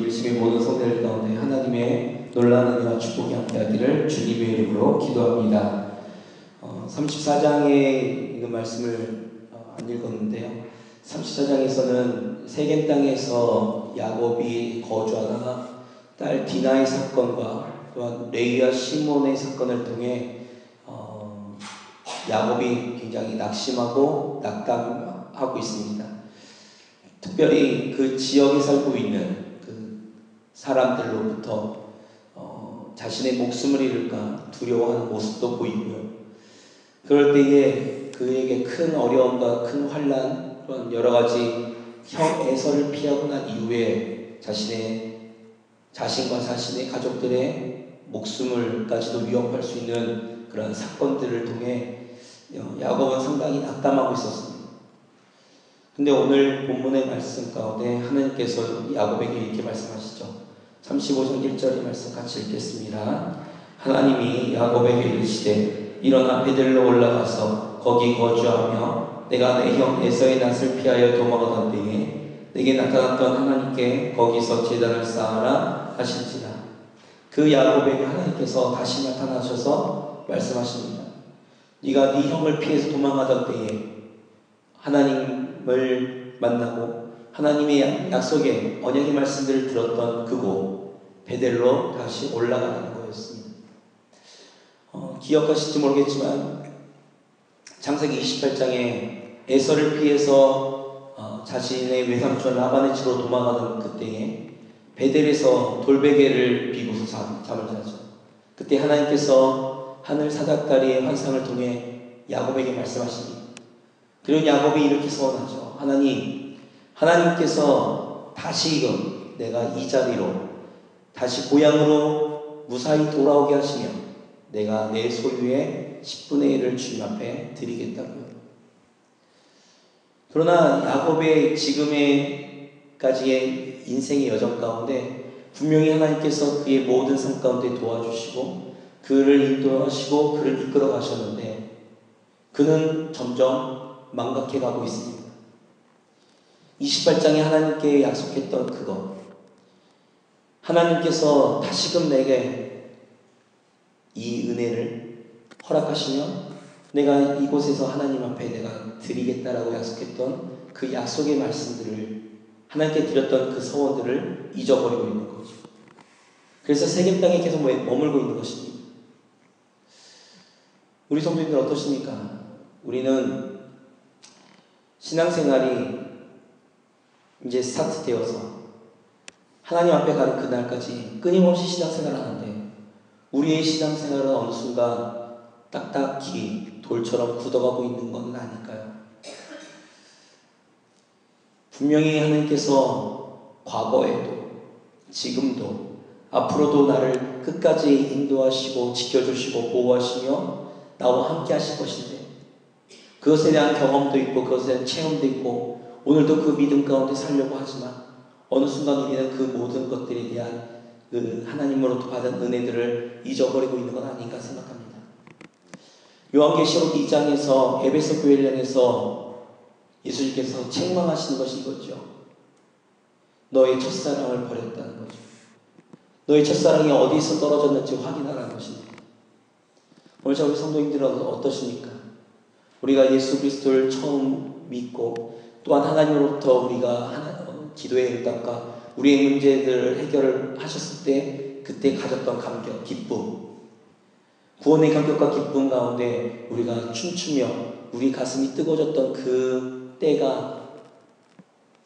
우리 집의 모든 성도들 가운데 하나님의 놀라운 은혜와 축복이 함께하기를 주님의 이름으로 기도합니다. 34장에 있는 말씀을 안 읽었는데요. 34장에서는 세겜 땅에서 야곱이 거주하다가 딸 디나의 사건과 또한 레위와 시몬의 사건을 통해 야곱이 굉장히 낙심하고 낙담하고 있습니다. 특별히 그 지역에 살고 있는 그 사람들로부터 자신의 목숨을 잃을까 두려워하는 모습도 보이고요. 그럴 때에 그에게 큰 어려움과 큰 환난, 그런 여러 가지 형 에서를 피하고 난 이후에 자신과 자신의 가족들의 목숨을까지도 위협할 수 있는 그런 사건들을 통해 야곱은 상당히 낙담하고 있었습니다. 근데 오늘 본문의 말씀 가운데 하나님께서 야곱에게 이렇게 말씀하시죠. 35장 1절의 말씀 같이 읽겠습니다. 하나님이 야곱에게 이르시되 일어나 베델로 올라가서 거기 거주하며 내가 내 형 에서의 낯을 피하여 도망하던 때에 내게 나타났던 하나님께 거기서 제단을 쌓아라 하신지라. 그 야곱에게 하나님께서 다시 나타나셔서 말씀하십니다. 네가 네 형을 피해서 도망하던 때에 하나님을 만나고 하나님의 약속의 언약의 말씀들을 들었던 그곳 베델로 다시 올라가는 거였습니다. 기억하실지 모르겠지만 창세기 28장에 에서를 피해서 자신의 외삼촌 라반의 집으로 도망가던 그때에 베델에서 돌베개를 비고서 잠을 자죠. 그때 하나님께서 하늘 사닥다리의 환상을 통해 야곱에게 말씀하십니다. 그리고 야곱이 이렇게 소원하죠. 하나님께서 다시금 내가 이 자리로 다시 고향으로 무사히 돌아오게 하시면 내가 내 소유의 10분의 1을 주님 앞에 드리겠다고요. 그러나 야곱의 지금까지의 인생의 여정 가운데 분명히 하나님께서 그의 모든 삶 가운데 도와주시고 그를 인도하시고 그를 이끌어 가셨는데 그는 점점 망각해 가고 있습니다. 28장에 하나님께 약속했던 그것, 하나님께서 다시금 내게 이 은혜를 허락하시면 내가 이곳에서 하나님 앞에 내가 드리겠다라고 약속했던 그 약속의 말씀들을 하나님께 드렸던 그 소원들을 잊어버리고 있는 거죠. 그래서 세겜 땅에 계속 머물고 있는 것입니다. 우리 성도님들 어떠십니까? 우리는 신앙생활이 이제 스타트되어서 하나님 앞에 가는 그날까지 끊임없이 신앙생활을 하는데 우리의 신앙생활은 어느 순간 딱딱히 돌처럼 굳어가고 있는 건 아닐까요? 분명히 하나님께서 과거에도 지금도 앞으로도 나를 끝까지 인도하시고 지켜주시고 보호하시며 나와 함께 하실 것인데 그것에 대한 경험도 있고 그것에 대한 체험도 있고 오늘도 그 믿음 가운데 살려고 하지만 어느 순간 우리는 그 모든 것들에 대한 그 하나님으로부터 받은 은혜들을 잊어버리고 있는 건 아닌가 생각합니다. 요한계시록 2장에서 에베소 교회를 향해서 예수님께서 책망하시는 것이 이거죠. 너의 첫사랑을 버렸다는 거죠. 너의 첫사랑이 어디서 떨어졌는지 확인하라는 것입니다. 오늘 우리 성도님들은 어떠십니까? 우리가 예수 그리스도를 처음 믿고 또한 하나님으로부터 우리가 기도의 응답과 우리의 문제들을 해결을 하셨을 때 그때 가졌던 감격, 기쁨, 구원의 감격과 기쁨 가운데 우리가 춤추며 우리 가슴이 뜨거워졌던 그 때가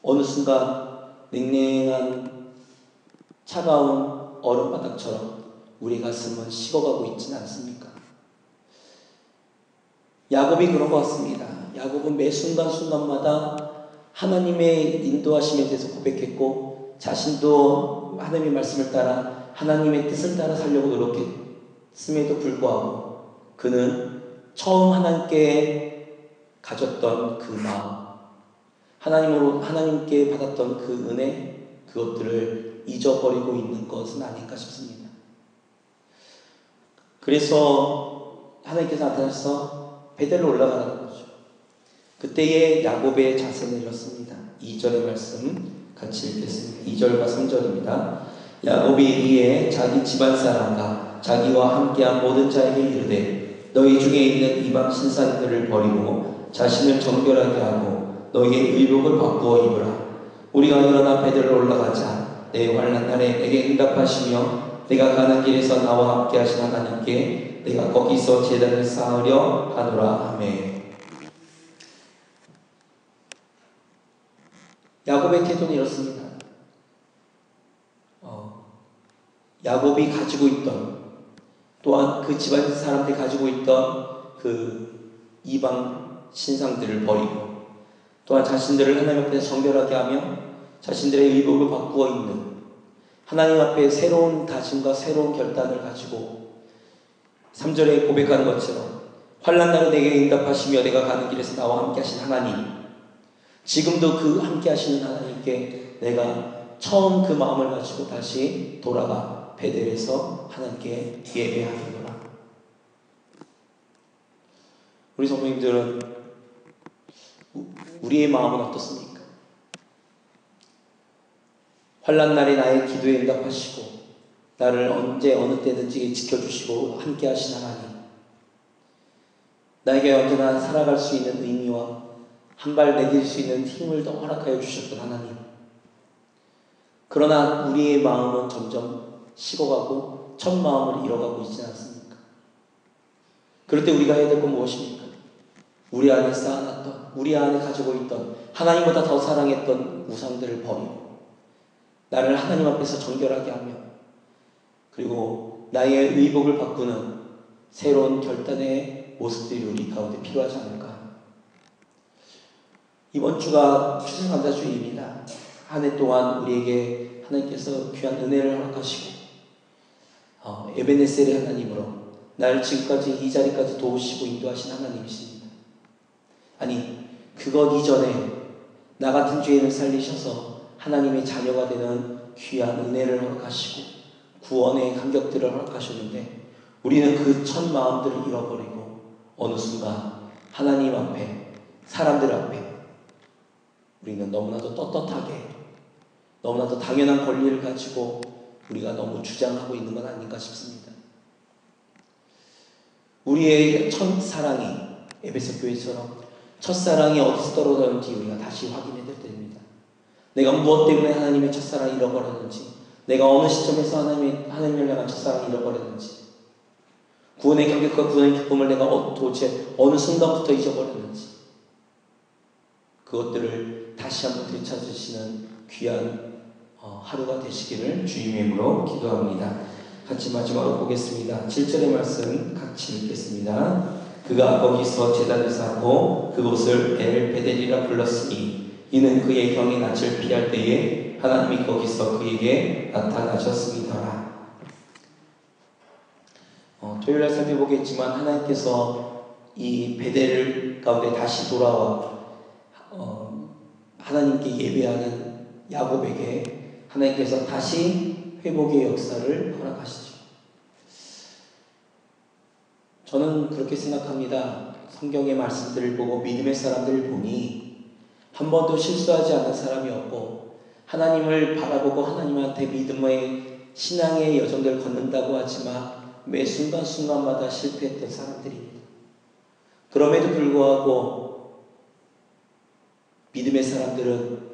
어느 순간 냉랭한 차가운 얼음바닥처럼 우리 가슴은 식어가고 있지는 않습니까? 야곱이 그런 것 같습니다. 야곱은 매 순간순간마다 하나님의 인도하심에 대해서 고백했고 자신도 하나님의 말씀을 따라 하나님의 뜻을 따라 살려고 노력했음에도 불구하고 그는 처음 하나님께 가졌던 그 마음, 하나님께 받았던 그 은혜, 그것들을 잊어버리고 있는 것은 아닐까 싶습니다. 그래서 하나님께서 나타나셔서 베델로 올라가는 거죠. 그때의 야곱의 자세는 이렇습니다. 2절의 말씀 같이 읽겠습니다. 2절과 3절입니다. 야곱이 이에 자기 집안 사람과 자기와 함께한 모든 자에게 이르되 너희 중에 있는 이방 신상들을 버리고 자신을 정결하게 하고 너희의 의복을 바꾸어 입으라. 우리가 일어나 베델로 올라가자. 내 환난 날에 내게 응답하시며 내가 가는 길에서 나와 함께 하신 하나님께 내가 거기서 제단을 쌓으려 하노라. 아멘. 야곱의 태도는 이렇습니다. 야곱이 가지고 있던, 또한 그 집안 사람들이 가지고 있던 그 이방 신상들을 버리고, 또한 자신들을 하나님 앞에서 정결하게 하며 자신들의 의복을 바꾸어 입는, 하나님 앞에 새로운 다짐과 새로운 결단을 가지고 3절에 고백하는 것처럼 환난 날에 내게 응답하시며 내가 가는 길에서 나와 함께 하신 하나님, 지금도 그 함께 하시는 하나님께 내가 처음 그 마음을 가지고 다시 돌아가 베델에서 하나님께 예배하리로라. 우리 성도님들은 우리의 마음은 어떻습니까? 환난 날에 나의 기도에 응답하시고 나를 언제 어느 때든지 지켜주시고 함께 하신 하나님, 나에게 언제나 살아갈 수 있는 의미와 한 발 내딜 수 있는 힘을 더 허락하여 주셨던 하나님. 그러나 우리의 마음은 점점 식어가고 첫 마음을 잃어가고 있지 않습니까? 그럴 때 우리가 해야 될 건 무엇입니까? 우리 안에 쌓아놨던, 우리 안에 가지고 있던 하나님보다 더 사랑했던 우상들을 버리고 나를 하나님 앞에서 정결하게 하며, 그리고 나의 의복을 바꾸는 새로운 결단의 모습들이 우리 가운데 필요하지 않을까? 이번 주가 추수감사주일입니다. 한 해 동안 우리에게 하나님께서 귀한 은혜를 허락하시고 에베네셀의 하나님으로 나를 지금까지 이 자리까지 도우시고 인도하신 하나님이십니다. 아니, 그것 이전에 나 같은 죄인을 살리셔서 하나님의 자녀가 되는 귀한 은혜를 허락하시고 구원의 감격들을 허락하셨는데, 우리는 그 첫 마음들을 잃어버리고 어느 순간 하나님 앞에, 사람들 앞에 우리는 너무나도 떳떳하게, 너무나도 당연한 권리를 가지고 우리가 너무 주장하고 있는 건 아닌가 싶습니다. 우리의 첫사랑이, 에베소 교회처럼 첫사랑이 어디서 떨어졌는지 우리가 다시 확인해야 됩니다. 내가 무엇 때문에 하나님의 첫사랑을 잃어버렸는지, 내가 어느 시점에서 하나님을 향한 첫사랑을 잃어버렸는지, 구원의 감격과 구원의 기쁨을 내가 도대체 어느 순간부터 잊어버렸는지, 그것들을 다시 한번 되찾으시는 귀한 하루가 되시기를 주님의 이름으로 기도합니다. 같이 마지막으로 보겠습니다. 7절의 말씀 같이 읽겠습니다. 그가 거기서 제단을 쌓고 그곳을 엘베델이라 불렀으니 이는 그의 형의 낯을 피할 때에 하나님이 거기서 그에게 나타나셨습니다. 토요일날 살펴보겠지만 하나님께서 이 베델 가운데 다시 돌아와 하나님께 예배하는 야곱에게 하나님께서 다시 회복의 역사를 허락하시죠. 저는 그렇게 생각합니다. 성경의 말씀들을 보고 믿음의 사람들을 보니 한 번도 실수하지 않은 사람이 없고, 하나님을 바라보고 하나님한테 믿음의 신앙의 여정들을 걷는다고 하지만 매 순간순간마다 실패했던 사람들입니다. 그럼에도 불구하고 믿음의 사람들은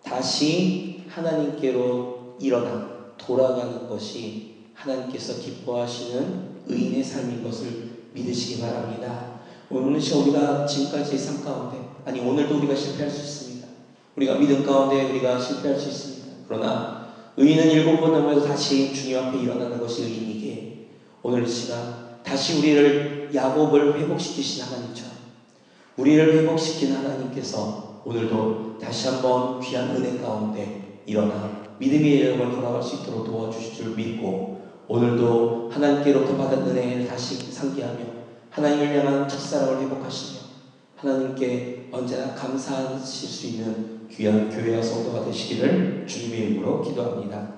다시 하나님께로 일어나 돌아가는 것이 하나님께서 기뻐하시는 의인의 삶인 것을 믿으시기 바랍니다. 오늘 시간 우리가 지금까지의 삶 가운데, 아니 오늘도 우리가 실패할 수 있습니다. 우리가 믿음 가운데 우리가 실패할 수 있습니다. 그러나 의인은 7번 넘어서 다시 주님 앞에 일어나는 것이 의인이기에 오늘 이 시간 다시 우리를 야곱을 회복시키신 하나님처럼 우리를 회복시킨 하나님께서 오늘도 다시 한번 귀한 은혜 가운데 일어나 믿음의 여정을 걸어갈 수 있도록 도와주실 줄 믿고, 오늘도 하나님께로부터 받은 은혜를 다시 상기하며 하나님을 향한 첫사랑을 회복하시며 하나님께 언제나 감사하실 수 있는 귀한 교회와 성도가 되시기를 주님의 이름으로 기도합니다.